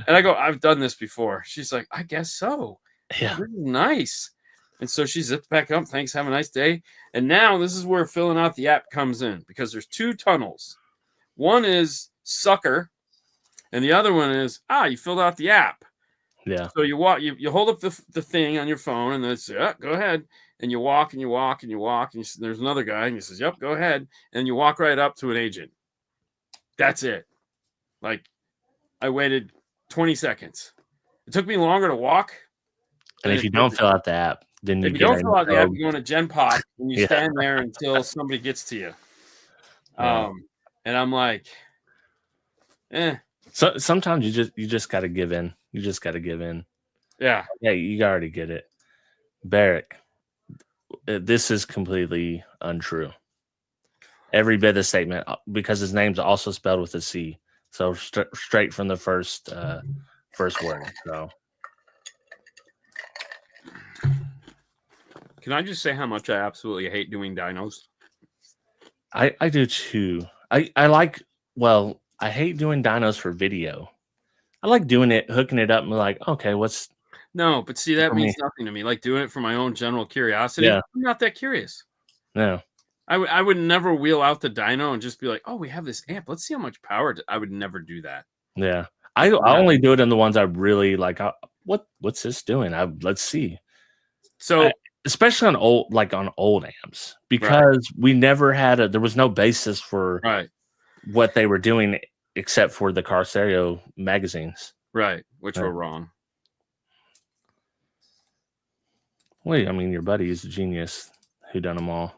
and I go, I've done this before. She's like, I guess so. Yeah. This is nice. And so she zips back up. Thanks. Have a nice day. And now this is where filling out the app comes in, because there's 2 tunnels. One is sucker, and the other one is, you filled out the app. Yeah. So you hold up the thing on your phone, and then it's, go ahead. And you walk and you walk and you walk, and there's another guy, and he says, yep, go ahead. And you walk right up to an agent. That's it. Like, I waited 20 seconds. It took me longer to walk. And if you don't fill out the app, then if you don't fill out the app, you go in a Gen Pop and you stand there until somebody gets to you. And I'm like, So sometimes you just got to give in. You just got to give in. Yeah. Yeah, you already get it. Barrick, this is completely untrue. Every bit of the statement, because his name's also spelled with a C. So straight from the first word. So can I just say how much I absolutely hate doing dynos? I do too. I hate doing dynos for video. I like doing it, hooking it up, and like, okay, what's... No, but see, that means nothing to me. Like, doing it for my own general curiosity. I'm not that curious. No. I would never wheel out the dyno and just be like, oh, we have this amp. Let's see how much power. I would never do that. Yeah. I only do it in the ones I really like. What's this doing? Let's see. So especially on old amps, because we never had there was no basis for what they were doing except for the car stereo magazines. Right. Which were wrong. Wait, I mean, your buddy is a genius who done them all.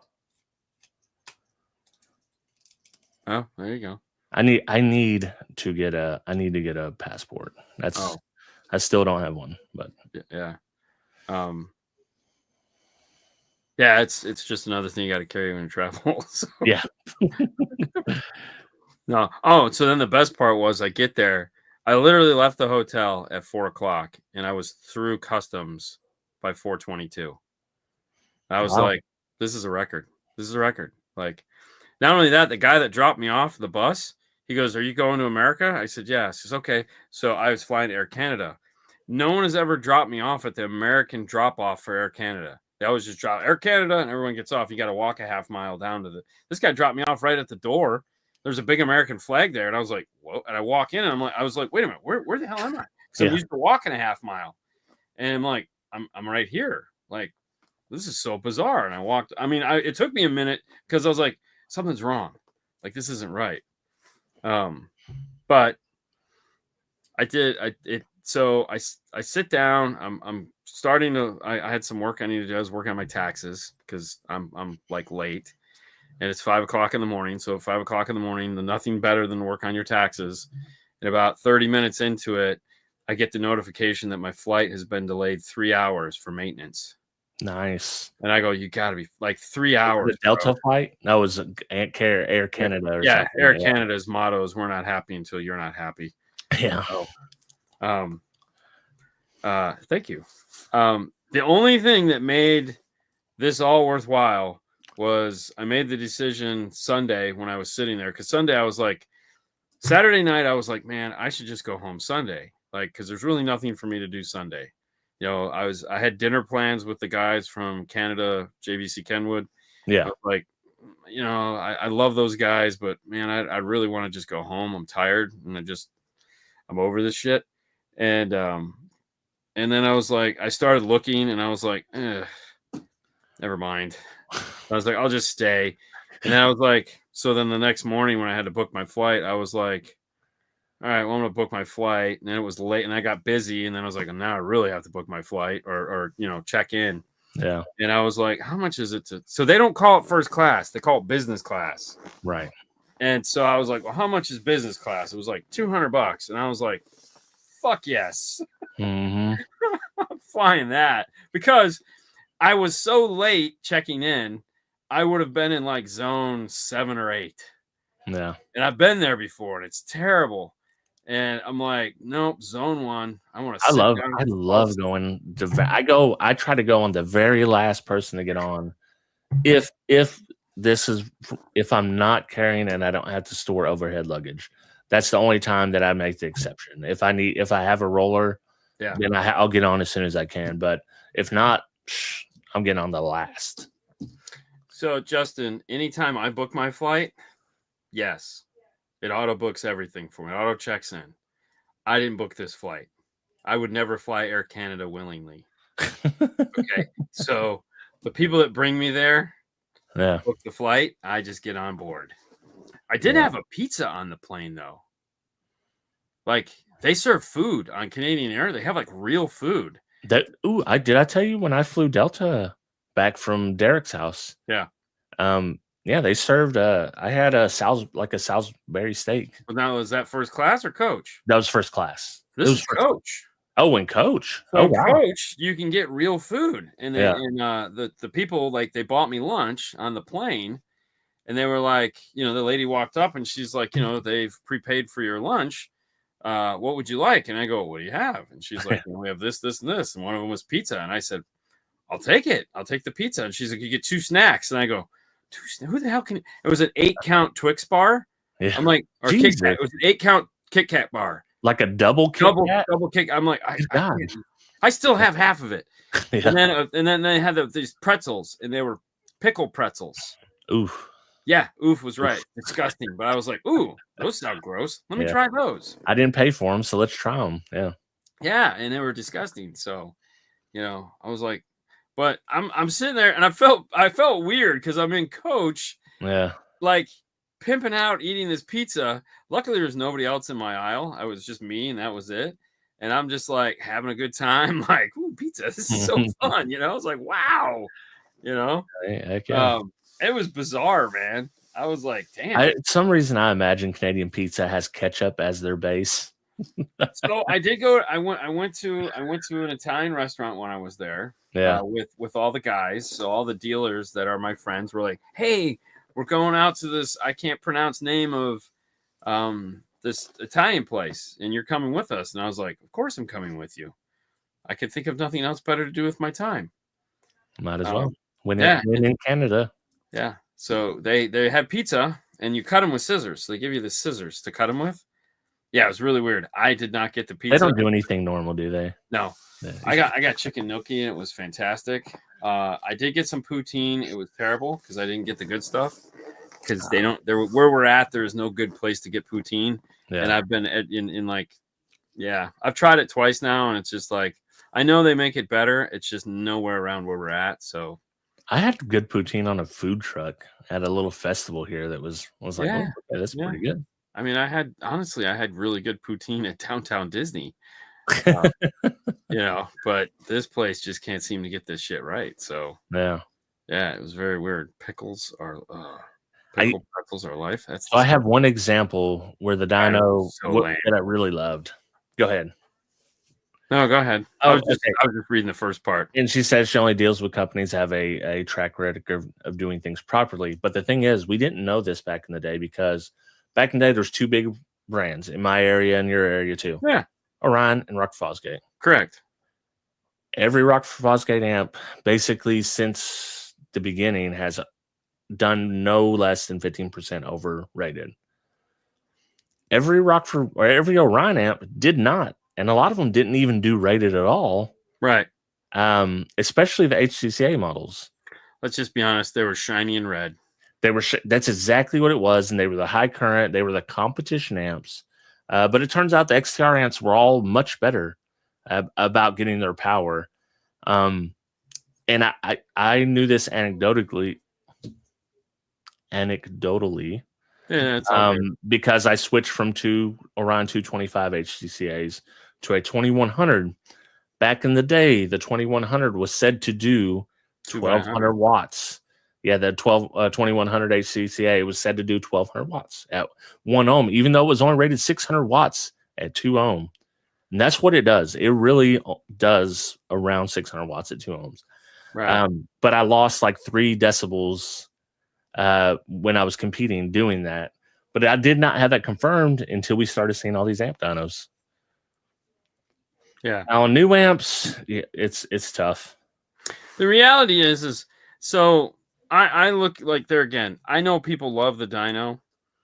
Oh, there you go. I need to get a passport. I still don't have one, but yeah. Yeah, it's just another thing you got to carry when you travel. So. Yeah. No. Oh, so then the best part was I get there. I literally left the hotel at 4:00 and I was through customs by 4:22. I was like, this is a record. This is a record. Like, not only that, the guy that dropped me off the bus, he goes, are you going to America? I said, yeah. He says, okay. So I was flying Air Canada. No one has ever dropped me off at the American drop-off for Air Canada. They always just drop Air Canada and everyone gets off. You got to walk a half mile down to this guy dropped me off right at the door. There's a big American flag there. And I was like, whoa. And I walk in and I was like, wait a minute, where the hell am I? So we used to walk in a half mile. And I'm like, I'm right here. Like, this is so bizarre. And I walked, it took me a minute because I was like, something's wrong. Like, this isn't right. But it so I sit down. I'm starting to. I had some work I needed to do. I was working on my taxes because I'm like late, and it's 5 o'clock in the morning. So 5 o'clock in the morning, nothing better than work on your taxes. And about 30 minutes into it, I get the notification that my flight has been delayed 3 hours for maintenance. Nice. And I go, you got to be like 3 hours. The Delta flight? That was Air Canada. Or something. Air Canada's motto is "We're not happy until you're not happy." Yeah. So, thank you. The only thing that made this all worthwhile was I made the decision Sunday when I was sitting there, because Sunday I was like, Saturday night I was like, man, I should just go home Sunday, like, because there's really nothing for me to do Sunday. You know, I had dinner plans with the guys from Canada, JVC Kenwood. Yeah, like, you know, I love those guys, but man, I really want to just go home. I'm tired, and I'm over this shit. And then I was like, I started looking, and I was like, never mind. I was like, I'll just stay. And then I was like, so then the next morning when I had to book my flight, I was like, all right, well, I'm gonna book my flight. And then it was late, and I got busy, and then I was like, now I really have to book my flight or you know, check in. Yeah. And I was like, how much is it to? So they don't call it first class; they call it business class. Right. And so I was like, well, how much is business class? It was like $200, and I was like, fuck yes. Mm-hmm. I'm flying that, because I was so late checking in. I would have been in like zone 7 or 8. Yeah. And I've been there before, and it's terrible. And I'm like, nope, zone 1. I want to. I love going to. I try to go on the very last person to get on. If I'm not carrying and I don't have to store overhead luggage, that's the only time that I make the exception. If I have a roller, then I'll get on as soon as I can. But if not, I'm getting on the last. So Justin, anytime I book my flight, yes, it auto books everything for me. It auto checks in. I didn't book this flight. I would never fly Air Canada willingly. Okay, so the people that bring me there, book the flight. I just get on board. I did have a pizza on the plane though. Like, they serve food on Canadian Air. They have like real food. Did I tell you when I flew Delta back from Derek's house? Yeah. Yeah, they served. I had a Salisbury steak. Well, now, was that first class or coach? That was first class. This was coach. Oh, and coach. So coach, you can get real food, and the people, like, they bought me lunch on the plane, and they were like, you know, the lady walked up and she's like, you know, they've prepaid for your lunch. What would you like? And I go, what do you have? And she's like, we have this, this, and this, and one of them was pizza. And I said, I'll take it. I'll take the pizza. And she's like, you get 2 snacks. And I go, who the hell can? It was an 8-count Twix bar. Yeah. I'm like, or Kit Kat. It was an 8-count Kit Kat bar, like a double Kit. I'm like, I still have half of it. Yeah. And then they had these pretzels, and they were pickle pretzels. Oof. Yeah, oof was right. Disgusting. But I was like, ooh, those sound gross. Let me try those. I didn't pay for them, so let's try them. Yeah. Yeah, and they were disgusting. So, you know, I was like, but I'm sitting there, and I felt weird because I'm in coach. Yeah. Like, pimping out eating this pizza. Luckily, there was nobody else in my aisle. I was just me, and that was it. And I'm just like having a good time. Like, ooh, pizza. This is so fun. You know, I was like, wow. You know? Heck yeah. It was bizarre, man. I was like, damn. Some reason I imagine Canadian pizza has ketchup as their base. So I did go. I went to an Italian restaurant when I was there. Yeah. With all the guys. So all the dealers that are my friends were like, hey, we're going out to this, I can't pronounce name of this Italian place, and you're coming with us. And I was like, of course I'm coming with you. I could think of nothing else better to do with my time. Might as well. When in Canada. Yeah. So they had pizza, and you cut them with scissors. So they give you the scissors to cut them with. Yeah, it was really weird. I did not get the pizza. They don't do anything normal, do they? No. Yeah. I got chicken gnocchi, and it was fantastic. I did get some poutine. It was terrible because I didn't get the good stuff. Because where we're at, there is no good place to get poutine. Yeah. And I've been in like, yeah, I've tried it twice now, and it's just like, I know they make it better. It's just nowhere around where we're at. So I had good poutine on a food truck at a little festival here that was like, oh, okay, that's pretty good. I mean, I had really good poutine at Downtown Disney. But this place just can't seem to get this shit right. So yeah, it was very weird. Pretzels are life. So I have one example where the dyno that I really loved. Go ahead. No, go ahead. I was just reading the first part. And she says she only deals with companies that have a track record of doing things properly. But the thing is, we didn't know this back in the day, because back in the day, there's two big brands in my area and your area too. Yeah. Orion and Rock Fosgate. Correct. Every Rock Fosgate amp, basically since the beginning, has done no less than 15% overrated. Every Orion amp did not. And a lot of them didn't even do rated at all. Right. Especially the HCCA models. Let's just be honest. They were shiny and red. That's exactly what it was. And they were the high current. They were the competition amps. But it turns out the XTR amps were all much better about getting their power. And I knew this anecdotally. Yeah, because I switched from two Orion 225 HCCAs to a 2100. Back in the day, the 2100 was said to do 1200 watts. Yeah, the 2100 HCCA was said to do 1200 watts at 1 ohm, even though it was only rated 600 watts at 2 ohm. And that's what it does. It really does around 600 watts at 2 ohms. Right. But I lost like 3 decibels when I was competing doing that. But I did not have that confirmed until we started seeing all these amp dynos. Yeah. Now on new amps, it's tough. The reality is so I look like there again. I know people love the dyno.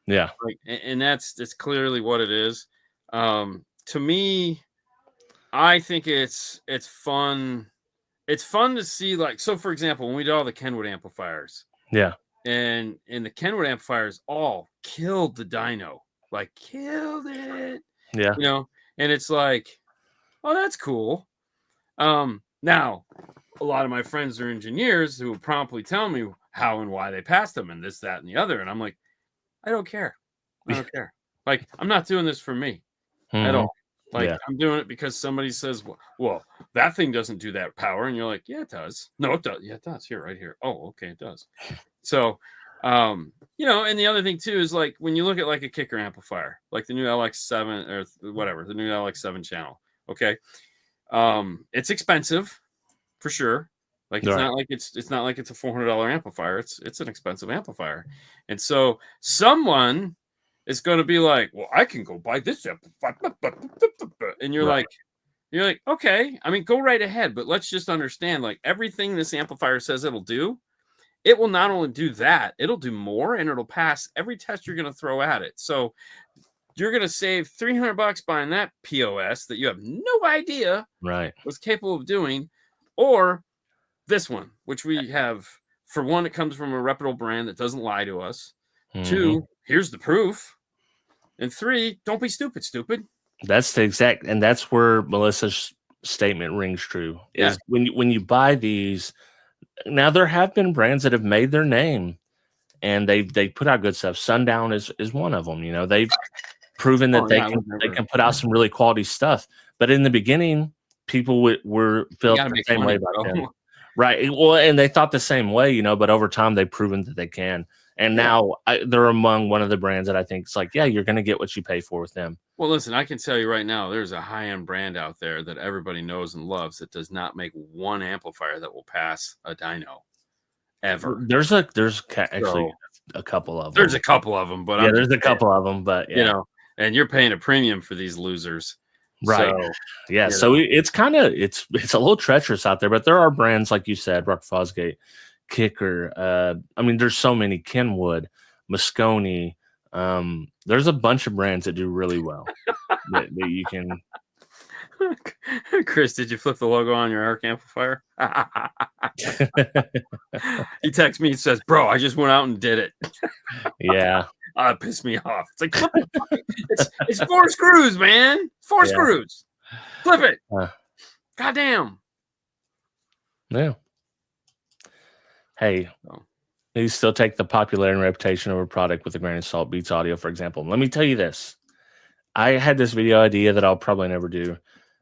Yeah. And that's clearly what it is. To me, I think it's fun. It's fun to see, like, so for example, when we did all the Kenwood amplifiers. Yeah. And the Kenwood amplifiers all killed the dyno, like killed it. Yeah. And it's like, oh, that's cool. Now, a lot of my friends are engineers who will promptly tell me how and why they passed them and this, that, and the other. And I'm like, I don't care. I don't care. Like, I'm not doing this for me at all. Like, I'm doing it because somebody says, well, that thing doesn't do that power. And you're like, yeah, it does. No, it does. Yeah, it does. Here, right here. Oh, okay, it does. So, and the other thing too is, like, when you look at like a kicker amplifier, like the new LX7 or whatever, the new LX7 channel. Okay. It's expensive for sure. Like, it's not like it's not like it's a $400 amplifier. It's an expensive amplifier. And so someone is going to be like, well, I can go buy this amplifier. And you're like, okay, I mean, go right ahead. But let's just understand, like, everything this amplifier says it'll do, it will not only do that, it'll do more, and it'll pass every test you're going to throw at it. So you're going to save $300 buying that POS that you have no idea was capable of doing, or this one, which we have. For one, it comes from a reputable brand that doesn't lie to us. 2, here's the proof. And 3, don't be stupid. That's the exact, and that's where Melissa's statement rings true. Is when you buy these. Now, there have been brands that have made their name, and they put out good stuff. Sundown is one of them. They've proven that they can put out some really quality stuff. But in the beginning, people were felt the same way about them. Right. Well, and they thought the same way, but over time they've proven that they can. And now they're among one of the brands that I think it's like, yeah, you're going to get what you pay for with them. Well, listen, I can tell you right now, there's a high-end brand out there that everybody knows and loves that does not make one amplifier that will pass a dyno ever. There's actually a couple of them. There's a couple of them, but there's a couple of them, but and you're paying a premium for these losers. Right. So, so it's kind of it's a little treacherous out there, but there are brands like you said, Rock Fosgate, Kicker. I mean, there's so many, Kenwood, Moscone. There's a bunch of brands that do really well that you can. Chris, did you flip the logo on your ARC amplifier? He texts me and says, "Bro, I just went out and did it." Yeah. It pissed me off. It's like, it's 4 screws, man. 4 screws. Flip it. Goddamn. Yeah. Hey, you still take the popularity and reputation of a product with a grain of salt. Beats audio, for example. Let me tell you this. I had this video idea that I'll probably never do.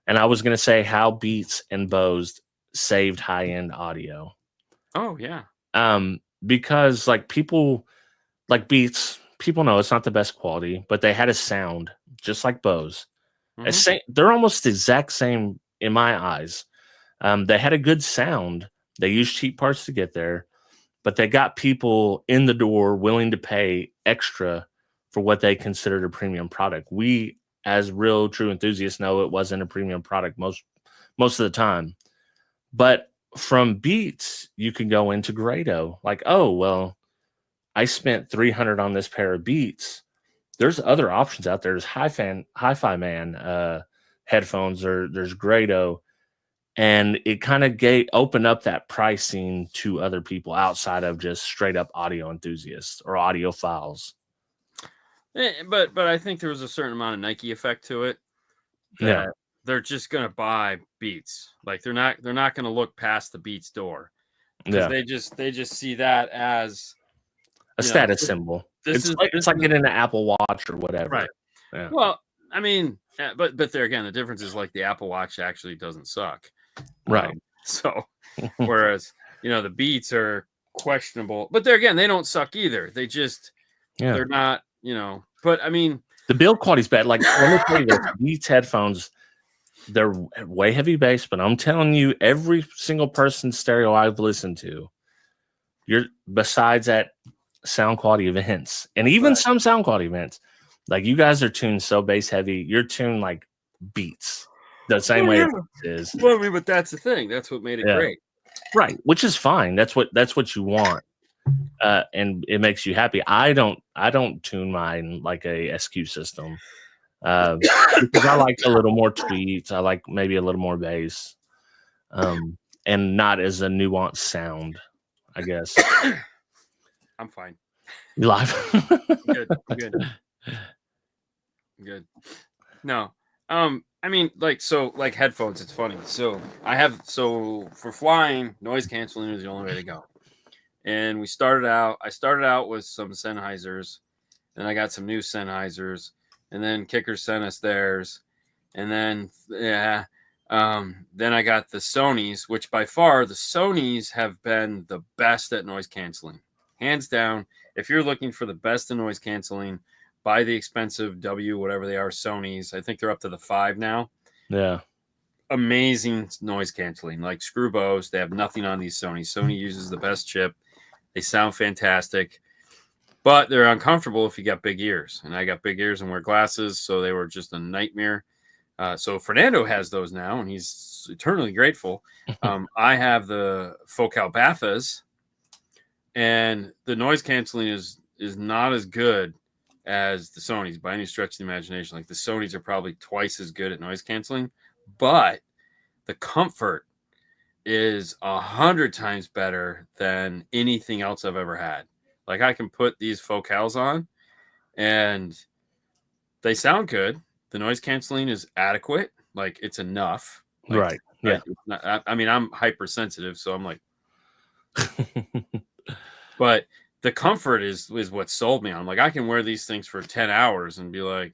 And I was going to say how Beats and Bose saved high-end audio. Oh, yeah. Because like people like Beats, people know it's not the best quality, but they had a sound just like Bose. They're almost the exact same in my eyes. They had a good sound. They used cheap parts to get there, but they got people in the door willing to pay extra for what they considered a premium product. We, as real true enthusiasts, know it wasn't a premium product most of the time. But from Beats, you can go into Grado. Like, oh, well, I spent $300 on this pair of Beats. There's other options out there. There's Hi-Fi Man headphones, or there's Grado. And it kind of opened up that pricing to other people outside of just straight up audio enthusiasts or audiophiles. But I think there was a certain amount of Nike effect to it. Yeah, they're just gonna buy Beats. Like they're not gonna look past the Beats door because they just see that as a status symbol. It's like getting an Apple Watch or whatever. Right. Yeah. Well, I mean, but there again, the difference is like the Apple Watch actually doesn't suck. Right. So whereas the Beats are questionable, but there again, they don't suck either. They just they're not, but I mean the build quality's bad. Like let me tell you this, Beats headphones, they're way heavy bass, but I'm telling you, every single person's stereo I've listened to, besides at sound quality events, and even some sound quality events, like you guys are tuned so bass heavy, you're tuned like Beats. The same way it is. Well, I mean, but that's the thing. That's what made it great. Right. Which is fine. That's what you want. And it makes you happy. I don't tune mine like a SQ system. Because I like a little more tweets. I like maybe a little more bass. And not as a nuanced sound, I guess. I'm fine. You live? Good. No. I mean, like headphones, it's funny. So for flying, noise canceling is the only way to go. And I started out with some Sennheisers, then I got some new Sennheisers, and then Kicker sent us theirs. And then then I got the Sonys, which by far the Sonys have been the best at noise canceling. Hands down. If you're looking for the best in noise canceling, buy the expensive whatever they are, Sonys. I think they're up to the 5 now. Yeah. Amazing noise canceling. Like screw Bose, they have nothing on these Sonys. Sony uses the best chip. They sound fantastic. But they're uncomfortable if you got big ears. And I got big ears and wear glasses, so they were just a nightmare. So Fernando has those now, and he's eternally grateful. I have the Focal Bathas, and the noise canceling is not as good as the Sonys by any stretch of the imagination. Like the Sonys are probably twice as good at noise canceling, but the comfort is 100 times better than anything else I've ever had. Like I can put these Focals on and they sound good. The noise canceling is adequate. Like it's enough. Like, right. Yeah. I mean, I'm hypersensitive, so I'm like, but the comfort is what sold me on. Like I can wear these things for 10 hours and be like,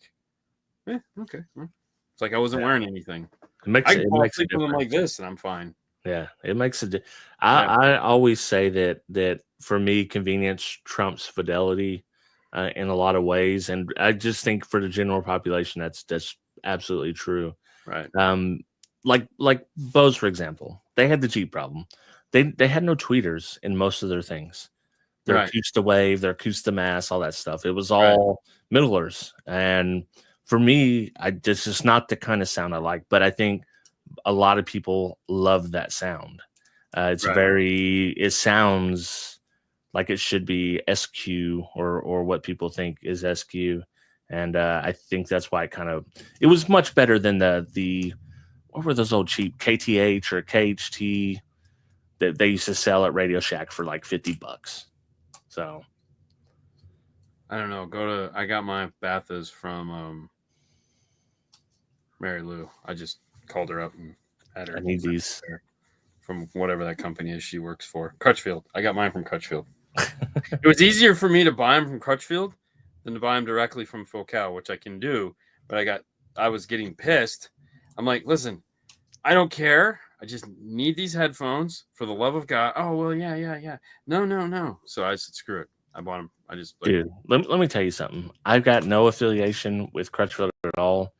okay. It's like I wasn't wearing anything. It makes sleep with them like this and I'm fine. Yeah, it makes a I always say that for me, convenience trumps fidelity in a lot of ways. And I just think for the general population, that's absolutely true. Right. Like Bose, for example, they had the Jeep problem. They had no tweeters in most of their things. Their Acoustawave, their Acoustimass, all that stuff. It was all middlers. And for me, this is not the kind of sound I like, but I think a lot of people love that sound. It sounds like it should be SQ or what people think is SQ. And I think that's why it was much better than the what were those old cheap KTH or KHT that they used to sell at Radio Shack for like $50. So I don't know. I got my Bathas from Mary Lou. I just called her up and had her. I need these from whatever that company is she works for. Crutchfield. I got mine from Crutchfield. It was easier for me to buy them from Crutchfield than to buy them directly from Focal, which I can do. But I was getting pissed. I'm like, listen, I don't care. I just need these headphones for the love of God. Oh, well, yeah. No. So I said, screw it. I bought them. I just Dude, let me tell you something. I've got no affiliation with Crutchfield at all,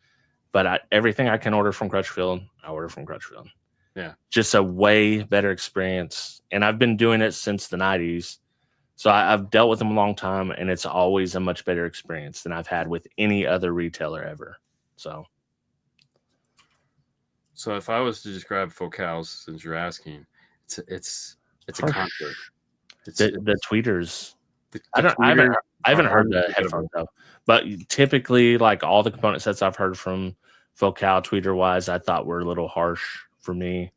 but everything I can order from Crutchfield, I order from Crutchfield. Yeah. Just a way better experience. And I've been doing it since the 90s. So I've dealt with them a long time, and it's always a much better experience than I've had with any other retailer ever. So if I was to describe Focals, since you're asking, it's a concert. The tweeters. I haven't heard the headphones though, but typically, like all the component sets I've heard from Focal tweeter wise, I thought were a little harsh for me,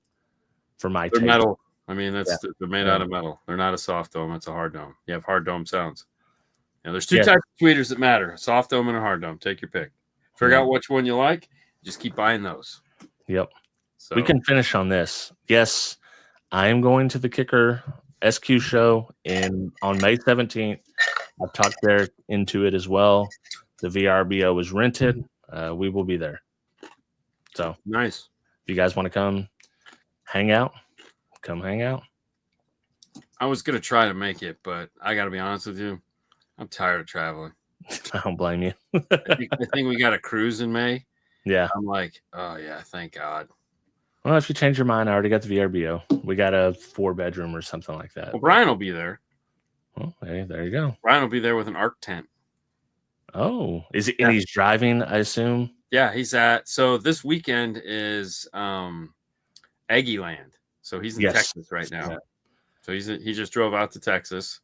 for my taste. Metal. I mean, they're made out of metal. They're not a soft dome. It's a hard dome. You have hard dome sounds. There's two types of tweeters that matter: a soft dome and a hard dome. Take your pick. Figure out which one you like. Just keep buying those. Yep. So we can finish on this. Yes, I am going to the Kicker SQ show on May 17th. I've talked there into it as well. The VRBO was rented. We will be there. So nice. If you guys want to come hang out, come hang out. I was going to try to make it, but I got to be honest with you. I'm tired of traveling. I don't blame you. I think we got a cruise in May. Yeah. I'm like, oh, yeah, thank God. Well, if you change your mind, I already got the VRBO. We got a 4-bedroom or something like that. Well, Brian will be there. Well, hey, there you go. Brian will be there with an ARC tent. Oh, is he? Yeah. And he's driving, I assume. Yeah, he's at. So this weekend is Aggie Land. So he's in Texas right now. Yeah. So he just drove out to Texas.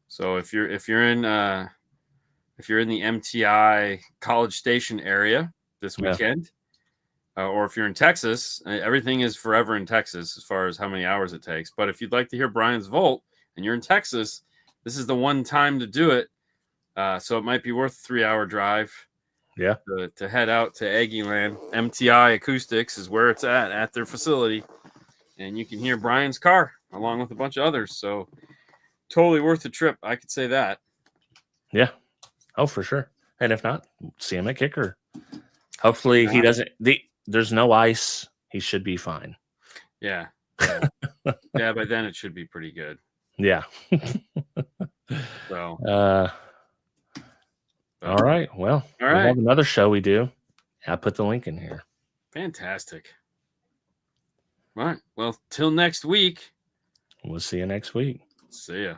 So if you're in the MTI College Station area this weekend, or if you're in Texas, everything is forever in Texas as far as how many hours it takes. But if you'd like to hear Brian's Volt and you're in Texas, this is the one time to do it. So it might be worth a 3-hour drive. Yeah. To head out to Aggie Land. MTI Acoustics is where it's at their facility. And you can hear Brian's car along with a bunch of others. So totally worth the trip. I could say that. Yeah. Oh, for sure. And if not, see him at Kicker. Hopefully he doesn't. There's no ice. He should be fine. Yeah. Yeah, by then it should be pretty good. Yeah. So. All right. Well, we have another show we do. I put the link in here. Fantastic. All right. Well, till next week. We'll see you next week. See ya.